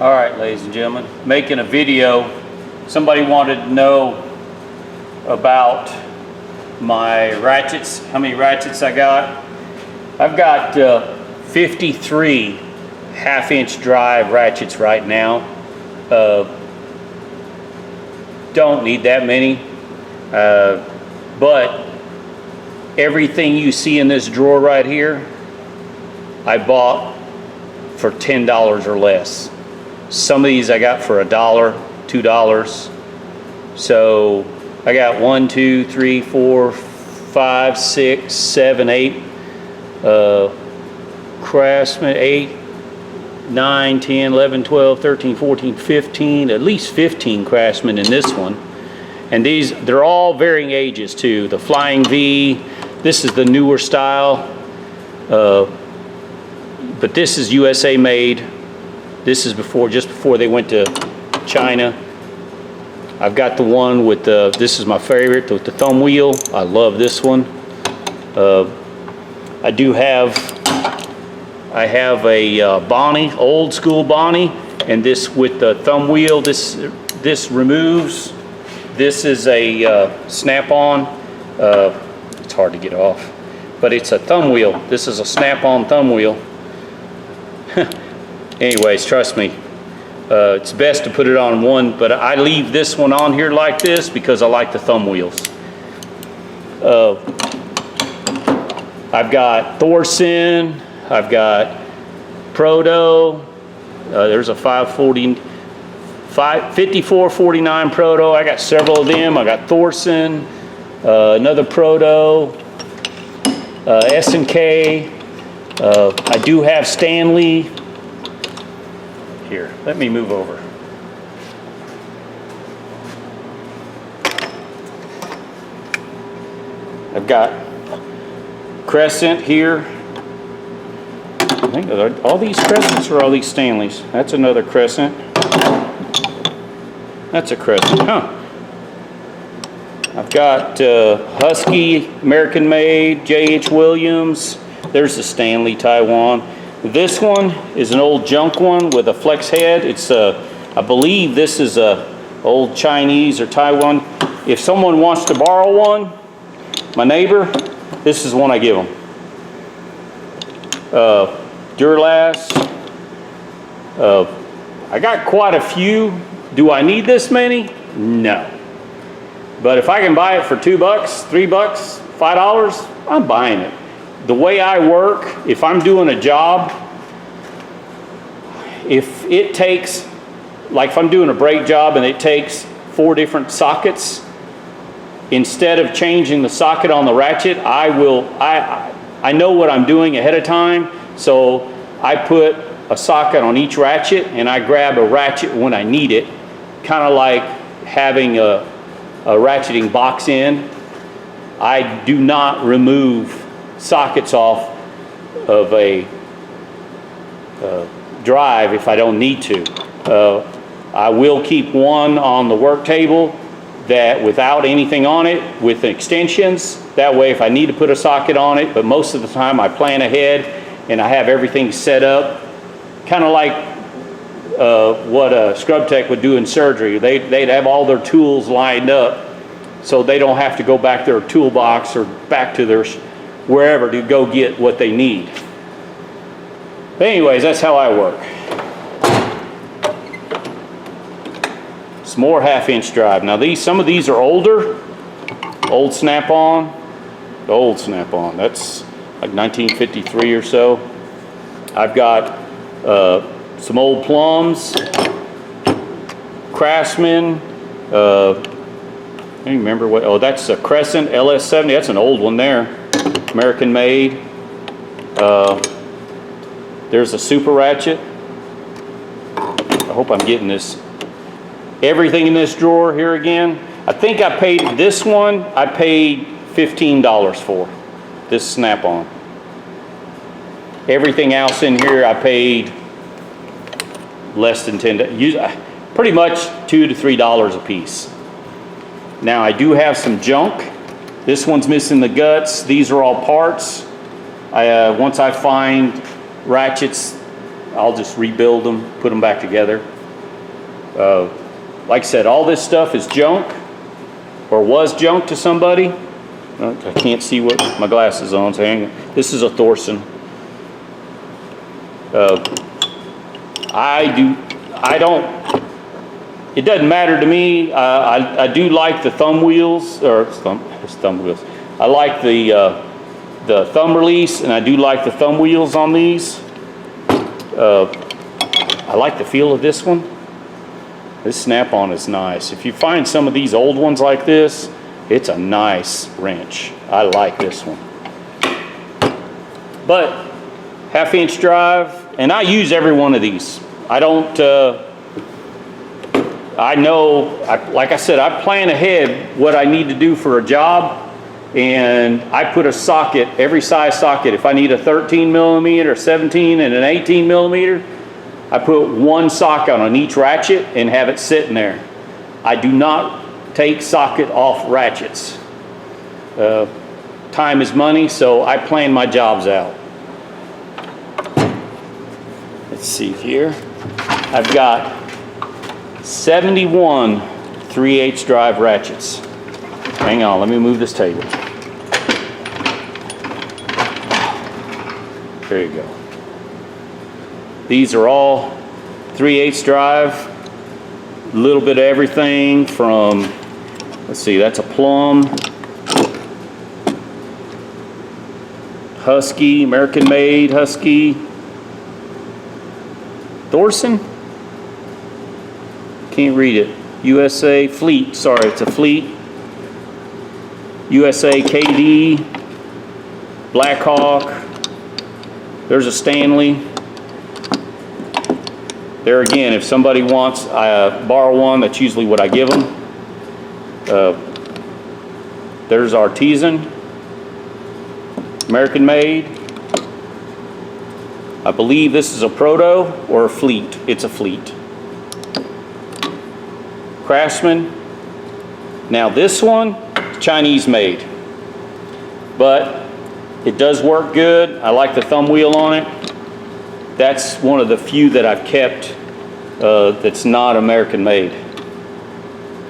All right, ladies and gentlemen, making a video. Somebody wanted to know about my ratchets, how many ratchets I got. I've got 53 half-inch drive ratchets right now. Don't need that many, but everything you see in this drawer right here, I bought for $10 or less. Some of these I got for $1, $2. So I got 1, 2, 3, 4, 5, 6, 7, 8 Craftsman, 8, 9, 10, 11, 12, 13, 14, 15, at least 15 Craftsman in this one. And these, they're all varying ages too. The Flying V, this is the newer style, but this is USA made. This is just before they went to China. I've got the one with the, this is my favorite, with the thumb wheel. I love this one. I have a Bonnie, old school Bonnie, and this with the thumb wheel, this removes. This is a snap-on. It's hard to get off, but it's a thumb wheel. This is a snap-on thumb wheel. Anyways, trust me, it's best to put it on one, but I leave this one on here like this because I like the thumb wheels. I've got Thorson, I've got Proto, there's a 5449 Proto, I got several of them. I got Thorson, another Proto, S&K, I do have Stanley. Here, let me move over. I've got Crescent here. I think all these Crescents or all these Stanleys. That's another Crescent. That's a Crescent, huh? I've got Husky, American made, J.H. Williams. There's the Stanley, Taiwan. This one is an old junk one with a flex head. It's I believe this is a old Chinese or Taiwan. If someone wants to borrow one, my neighbor, this is the one I give them. Duralast. I got quite a few. Do I need this many? No. But if I can buy it for $2, $3, $5, I'm buying it. The way I work, if I'm doing a job, if it takes, like if I'm doing a brake job and it takes 4 different sockets, instead of changing the socket on the ratchet, I know what I'm doing ahead of time, so I put a socket on each ratchet and I grab a ratchet when I need it, kind of like having a ratcheting box in. I do not remove sockets off of a drive if I don't need to. I will keep one on the work table that without anything on it with extensions. That way if I need to put a socket on it, but most of the time I plan ahead and I have everything set up, kind of like what a scrub tech would do in surgery. They'd have all their tools lined up so they don't have to go back to their toolbox or back to their wherever to go get what they need. But anyways, that's how I work. Some more half-inch drive. Now some of these are older, old snap-on, that's like 1953 or so. I've got some old Plums, Craftsman, I don't remember what, oh, that's a Crescent LS70, that's an old one there. American made. There's a Super Ratchet. I hope I'm getting this. Everything in this drawer here again. I think I paid this one, I paid $15 for. This snap-on. Everything else in here I paid less than $10. Pretty much $2 to $3 a piece. Now I do have some junk. This one's missing the guts. These are all parts. Once I find ratchets, I'll just rebuild them, put them back together. Like I said, all this stuff is junk, or was junk to somebody. I can't see what my glasses on. So this is a Thorson. It doesn't matter to me. I do like the thumb wheels, or thumb wheels. I like the thumb release, and I do like the thumb wheels on these. I like the feel of this one. This snap-on is nice. If you find some of these old ones like this, it's a nice wrench. I like this one. But half-inch drive, and I use every one of these. I don't, like I said, I plan ahead what I need to do for a job, and I put a socket, every size socket. If I need a 13 millimeter, 17, and an 18 millimeter, I put one socket on each ratchet and have it sitting there. I do not take socket off ratchets. Time is money, so I plan my jobs out. Let's see here. I've got 71 3/8 drive ratchets. Hang on, let me move this table. There you go. These are all 3/8 drive, a little bit of everything from, let's see, that's a Plum, Husky, American made Husky, Thorson, can't read it, USA, Fleet, sorry, it's a Fleet, USA, KD, Blackhawk, there's a Stanley. There again, if somebody wants, I borrow one, that's usually what I give them. There's Artisan, American made. I believe this is a Proto or a Fleet. It's a Fleet. Craftsman. Now this one, Chinese made, but it does work good. I like the thumb wheel on it. That's one of the few that I've kept that's not American made.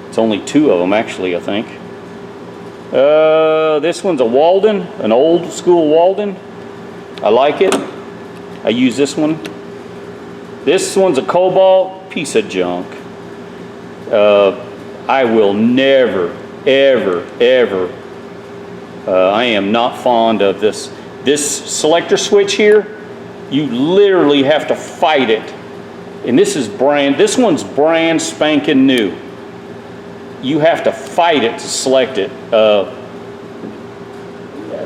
It's only two of them actually, I think. This one's a Walden, an old school Walden. I like it. I use this one. This one's a Cobalt, piece of junk. I will never, ever, ever, I am not fond of this. This selector switch here, you literally have to fight it. And this one's brand spanking new. You have to fight it to select it. I'd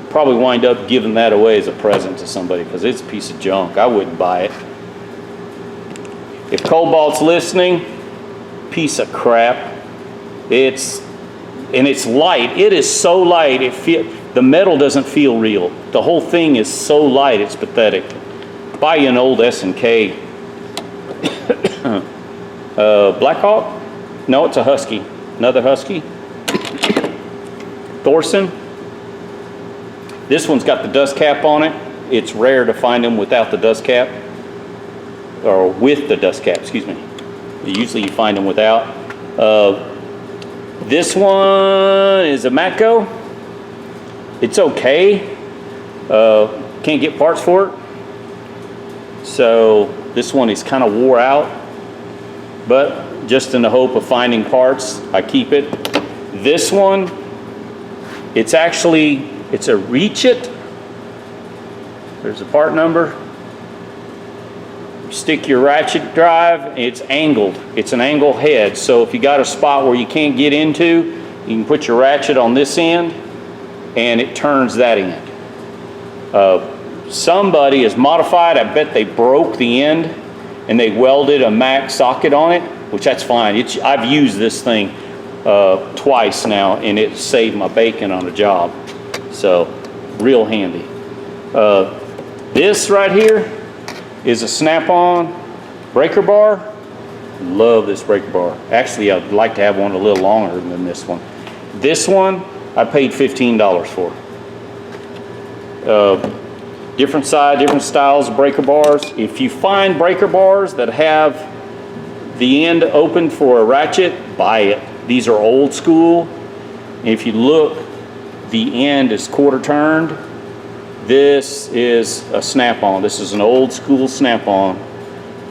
probably wind up giving that away as a present to somebody because it's a piece of junk. I wouldn't buy it. If Cobalt's listening, piece of crap. It's light. It is so light. The metal doesn't feel real. The whole thing is so light. It's pathetic. Buy you an old S&K. Blackhawk? No, it's a Husky. Another Husky. Thorson. This one's got the dust cap on it. It's rare to find them without the dust cap. Or with the dust cap, excuse me. Usually you find them without. This one is a Matco. It's okay. Can't get parts for it. So this one is kind of wore out. But just in the hope of finding parts, I keep it. This one, it's a Ratchet. There's a part number. You stick your ratchet drive, it's angled. It's an angle head. So if you got a spot where you can't get into, you can put your ratchet on this end and it turns that end. Somebody has modified, I bet they broke the end and they welded a Mac socket on it, which that's fine. I've used this thing twice now and it saved my bacon on a job. So real handy. This right here is a snap-on breaker bar. Love this breaker bar. Actually, I'd like to have one a little longer than this one. This one, I paid $15 for. Different size, different styles of breaker bars. If you find breaker bars that have the end open for a ratchet, buy it. These are old school. And if you look, the end is quarter turned. This is a snap-on. This is an old school snap-on,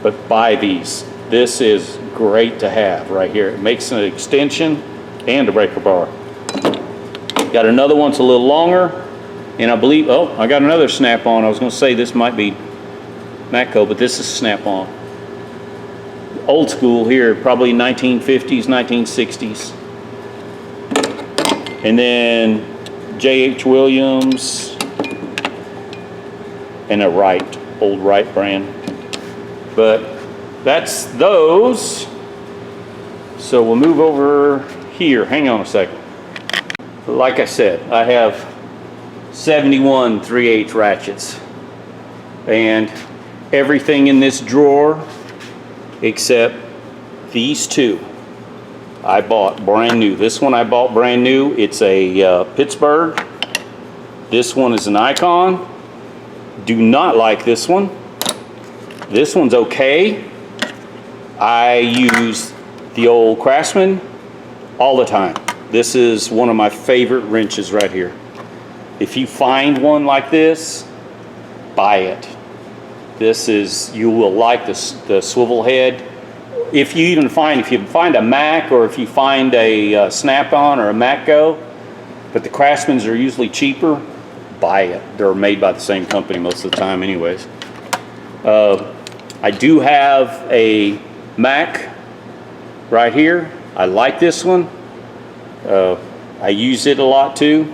but buy these. This is great to have right here. It makes an extension and a breaker bar. Got another one, it's a little longer, and I believe, oh, I got another snap-on. I was going to say this might be Matco, but this is snap-on. Old school here, probably 1950s, 1960s. And then J.H. Williams and a Wright, old Wright brand. But that's those. So we'll move over here. Hang on a second. Like I said, I have 71 3/8 ratchets. And everything in this drawer except these two I bought brand new. This one I bought brand new. It's a Pittsburgh. This one is an Icon. Do not like this one. This one's okay. I use the old Craftsman all the time. This is one of my favorite wrenches right here. If you find one like this, buy it. This is, you will like the swivel head. If you find a Mac, or if you find a Snap-on or a Matco, but the Craftsmans are usually cheaper, buy it. They're made by the same company most of the time anyways. I do have a Mac right here. I like this one. I use it a lot too.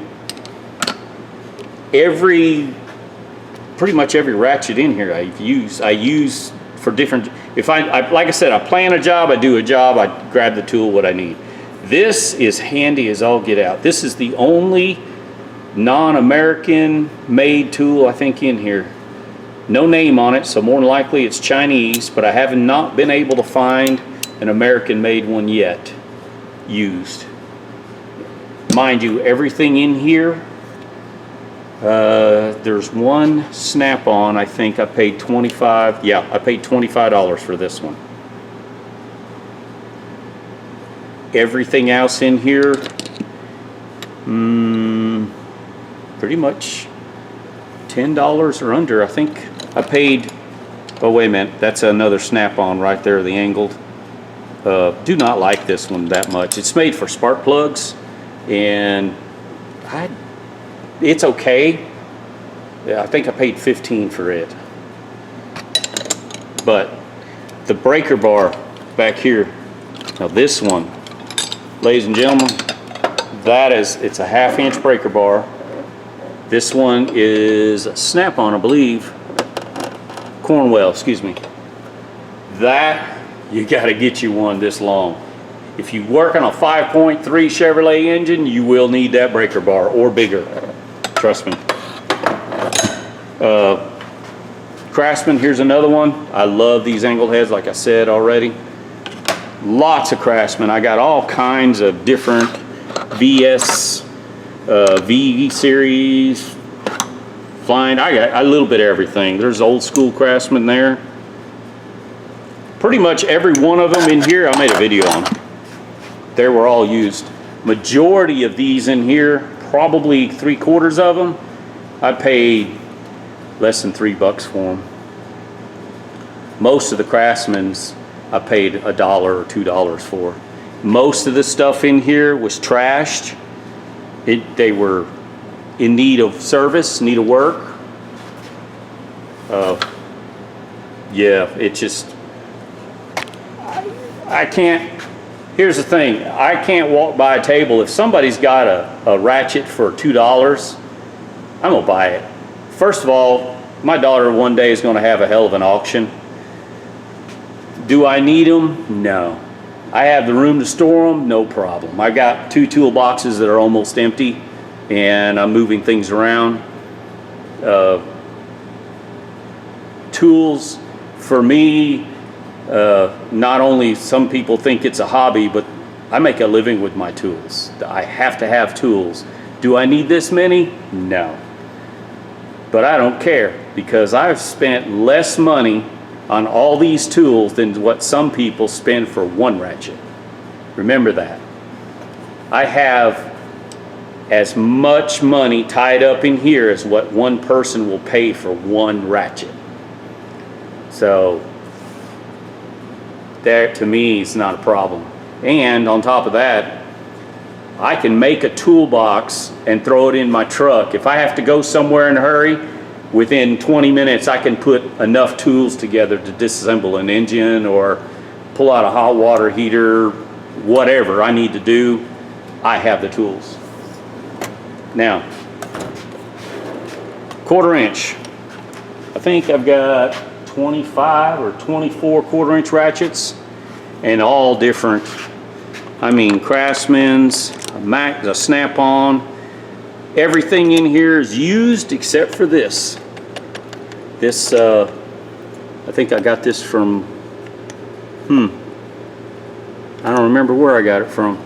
Pretty much every ratchet in here I use for different, like I said, I plan a job, I do a job, I grab the tool what I need. This is handy as all get out. This is the only non-American made tool I think in here. No name on it, so more than likely it's Chinese, but I have not been able to find an American made one yet used. Mind you, everything in here, there's one Snap-on, I think I paid $25, yeah, I paid $25 for this one. Everything else in here, pretty much $10 or under. I think I paid, oh wait a minute, that's another Snap-on right there, the angled. Do not like this one that much. It's made for spark plugs, and it's okay. Yeah, I think I paid $15 for it. But the breaker bar back here, now this one, ladies and gentlemen, it's a 1/2 inch breaker bar. This one is a Snap-on, I believe. Cornwell, excuse me. That, you gotta get you one this long. If you work on a 5.3 Chevrolet engine, you will need that breaker bar, or bigger. Trust me. Craftsman, here's another one. I love these angled heads, like I said already. Lots of Craftsman. I got all kinds of different VS, V series, flying. I got a little bit of everything. There's old school Craftsman there. Pretty much every one of them in here, I made a video on. They were all used. Majority of these in here, probably 3/4 of them, I paid less than $3 for them. Most of the Craftsmans I paid $1 or $2 for. Most of the stuff in here was trashed. They were in need of service, need of work. Yeah, it just, I can't. Here's the thing, I can't walk by a table. If somebody's got a ratchet for $2, I'm gonna buy it. First of all, my daughter one day is gonna have a hell of an auction. Do I need them? No. I have the room to store them, no problem. I got 2 toolboxes that are almost empty, and I'm moving things around. Tools, for me, not only some people think it's a hobby, but I make a living with my tools. I have to have tools. Do I need this many? No. But I don't care, because I've spent less money on all these tools than what some people spend for one ratchet. Remember that. I have as much money tied up in here as what one person will pay for one ratchet. So that to me is not a problem. And on top of that, I can make a toolbox and throw it in my truck. If I have to go somewhere in a hurry, within 20 minutes I can put enough tools together to disassemble an engine or pull out a hot water heater, whatever I need to do, I have the tools. Now, 1/4 inch. I think I've got 25 or 24 1/4 inch ratchets, and all different. I mean, Craftsman's, a Snap-on. Everything in here is used except for this. This, I think I got this from, I don't remember where I got it from,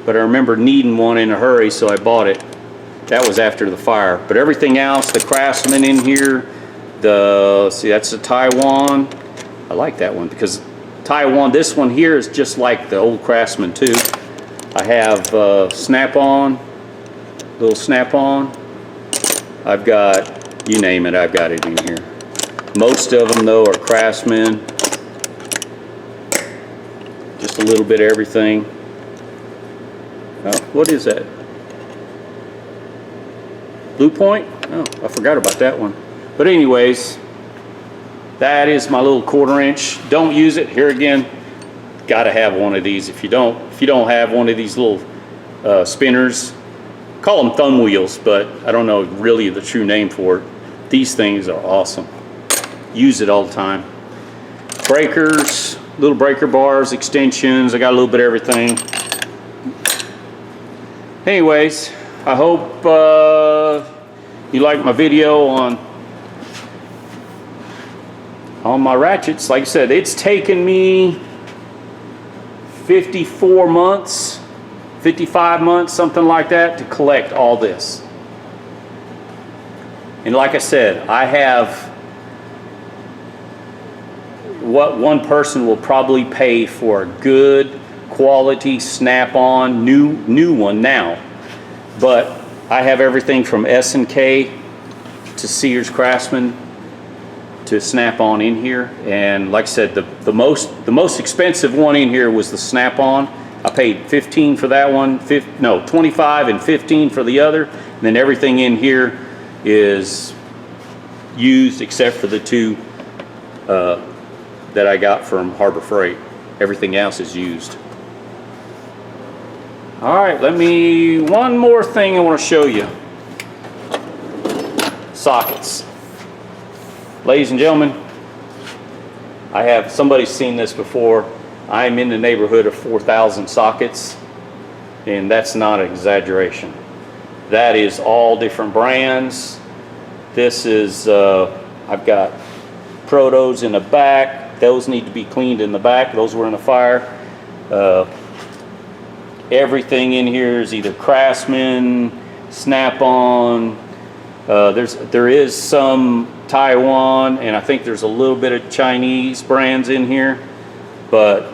but I remember needing one in a hurry, so I bought it. That was after the fire. But everything else, the Craftsman in here, see, that's the Taiwan. I like that one because Taiwan, this one here is just like the old Craftsman too. I have Snap-on, little Snap-on. I've got, you name it, I've got it in here. Most of them though are Craftsman. Just a little bit of everything. Oh, what is that? Blue Point? Oh, I forgot about that one. But anyways, that is my little 1/4 inch. Don't use it. Here again, gotta have one of these. If you don't have one of these little spinners, call them thumb wheels, but I don't know really the true name for it. These things are awesome. Use it all the time. Breakers, little breaker bars, extensions. I got a little bit of everything. Anyways, I hope you like my video on my ratchets. Like I said, it's taken me 54 months, 55 months, something like that, to collect all this. And like I said, I have what one person will probably pay for a good quality Snap-on new one now. But I have everything from S&K to Sears Craftsman to Snap-on in here. And like I said, the most expensive one in here was the Snap-on. I paid $15 for that one, $25 and $15 for the other. And then everything in here is used except for the two that I got from Harbor Freight. Everything else is used. All right, one more thing I want to show you. Sockets. Ladies and gentlemen, somebody's seen this before. I'm in the neighborhood of 4,000 sockets, and that's not an exaggeration. That is all different brands. This is, I've got Protos in the back. Those need to be cleaned in the back. Those were in a fire. Everything in here is either Craftsman, Snap-on. There is some Taiwan, and I think there's a little bit of Chinese brands in here, but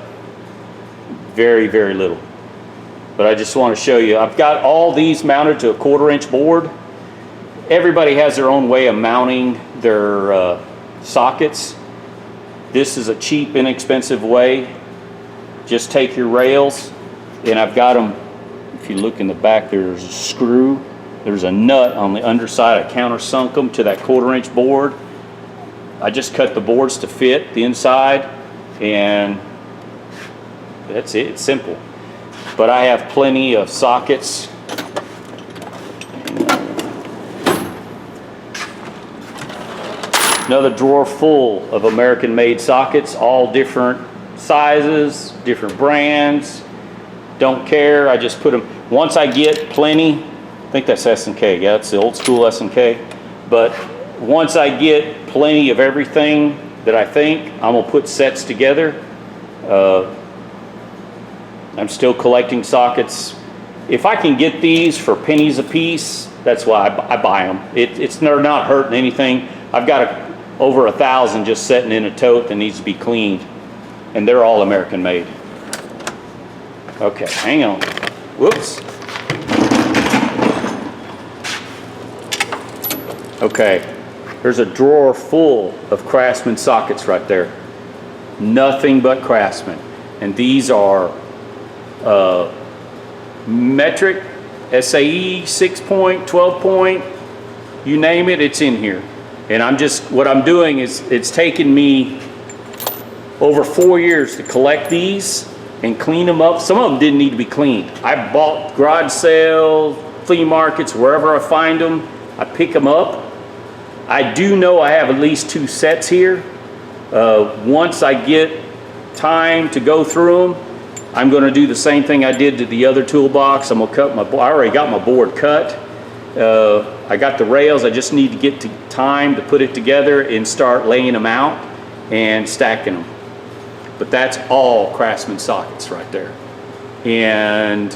very, very little. But I just want to show you, I've got all these mounted to a 1/4 inch board. Everybody has their own way of mounting their sockets. This is a cheap, inexpensive way. Just take your rails, and I've got them, if you look in the back, there's a screw. There's a nut on the underside. I countersunk them to that 1/4 inch board. I just cut the boards to fit the inside, and that's it. It's simple. But I have plenty of sockets. Another drawer full of American-made sockets, all different sizes, different brands. Don't care. I just put them. Once I get plenty, I think that's S&K. Yeah, it's the old school S&K. But once I get plenty of everything that I think, I'm gonna put sets together. I'm still collecting sockets. If I can get these for pennies a piece, that's why I buy them. They're not hurting anything. I've got over 1,000 just sitting in a tote that needs to be cleaned, and they're all American made. Okay, hang on. Whoops. Okay, there's a drawer full of Craftsman sockets right there. Nothing but Craftsman. And these are metric, SAE, 6-point, 12-point, you name it, it's in here. And what I'm doing is, it's taken me over 4 years to collect these and clean them up. Some of them didn't need to be cleaned. I bought garage sales, flea markets, wherever I find them, I pick them up. I do know I have at least 2 sets here. Once I get time to go through them, I'm going to do the same thing I did to the other toolbox. I'm going to cut I already got my board cut. I got the rails. I just need to get to time to put it together and start laying them out and stacking them. But that's all Craftsman sockets right there. And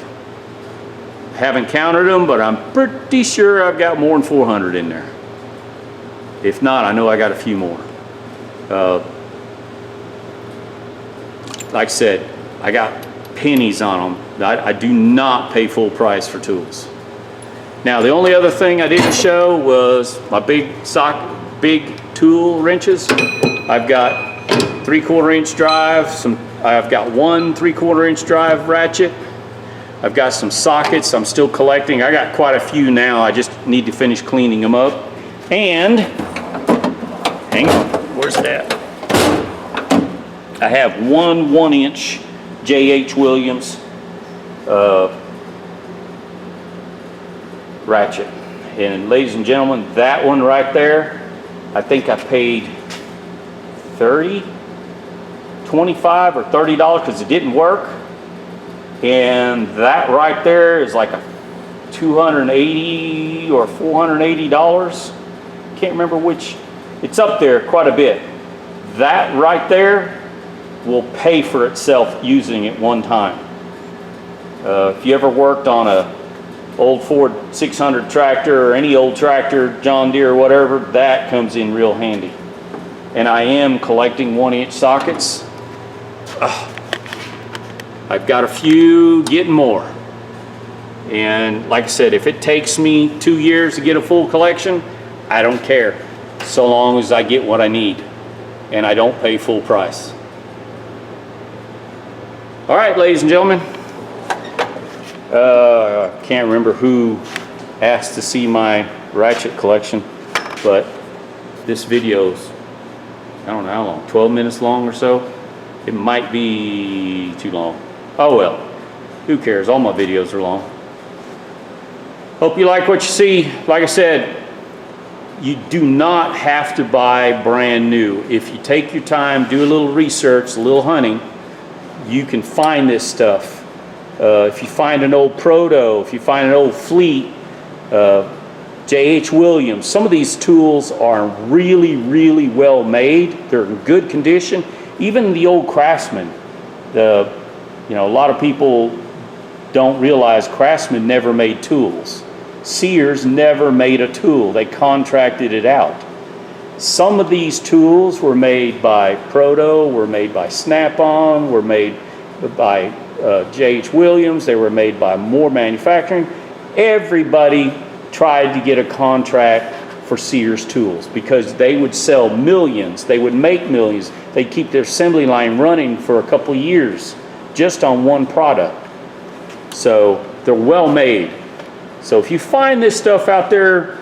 haven't counted them, but I'm pretty sure I've got more than 400 in there. If not, I know I got a few more. Like I said, I got pennies on them. I do not pay full price for tools. Now, the only other thing I didn't show was my big tool wrenches. I've got 3/4 inch drive, I've got 1 3/4 inch drive ratchet. I've got some sockets I'm still collecting. I got quite a few now. I just need to finish cleaning them up. And, hang on, where's it at? I have 1 1-inch J.H. Williams ratchet. And ladies and gentlemen, that one right there, I think I paid $30, $25 or $30 because it didn't work. And that right there is like a $280 or $480. Can't remember which. It's up there quite a bit. That right there will pay for itself using it one time. If you ever worked on a old Ford 600 tractor or any old tractor, John Deere or whatever, that comes in real handy. And I am collecting 1-inch sockets. I've got a few, getting more. And like I said, if it takes me 2 years to get a full collection, I don't care, so long as I get what I need and I don't pay full price. All right, ladies and gentlemen, I can't remember who asked to see my ratchet collection, but this video's, I don't know how long, 12 minutes long or so. It might be too long. Oh well, who cares? All my videos are long. Hope you like what you see. Like I said, you do not have to buy brand new. If you take your time, do a little research, a little hunting, you can find this stuff. If you find an old Proto, if you find an old Fleet, J.H. Williams, some of these tools are really, really well made. They're in good condition. Even the old Craftsman, a lot of people don't realize Craftsman never made tools. Sears never made a tool. They contracted it out. Some of these tools were made by Proto, were made by Snap-on, were made by J.H. Williams. They were made by Moore Manufacturing. Everybody tried to get a contract for Sears tools because they would sell millions. They would make millions. They'd keep their assembly line running for a couple of years just on one product. So they're well made. So if you find this stuff out there,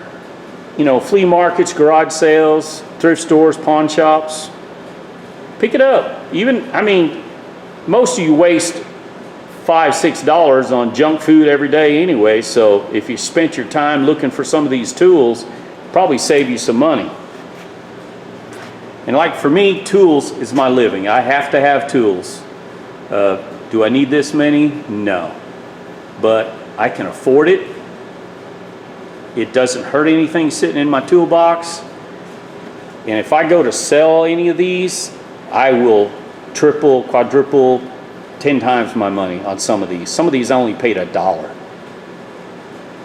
flea markets, garage sales, thrift stores, pawn shops, pick it up. Most of you waste $5, $6 on junk food every day anyway, so if you spent your time looking for some of these tools, probably save you some money. And like for me, tools is my living. I have to have tools. Do I need this many? No. But I can afford it. It doesn't hurt anything sitting in my toolbox. And if I go to sell any of these, I will triple, quadruple, 10 times my money on some of these. Some of these I only paid $1.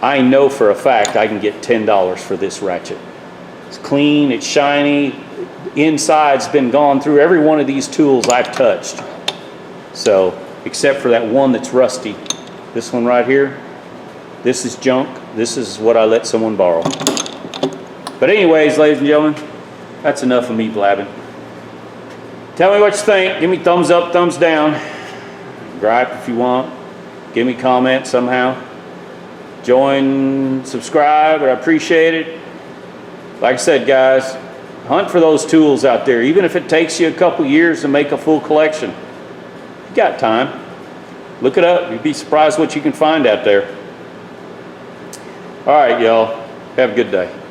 I know for a fact I can get $10 for this ratchet. It's clean, it's shiny. Inside's been gone through every one of these tools I've touched. So, except for that one that's rusty. This one right here, this is junk. This is what I let someone borrow. But anyways, ladies and gentlemen, that's enough of me blabbing. Tell me what you think. Give me thumbs up, thumbs down. Gripe if you want. Give me comments somehow. Join, subscribe, I appreciate it. Like I said, guys, hunt for those tools out there. Even if it takes you a couple years to make a full collection. You got time. Look it up. You'd be surprised what you can find out there. All right, y'all. Have a good day.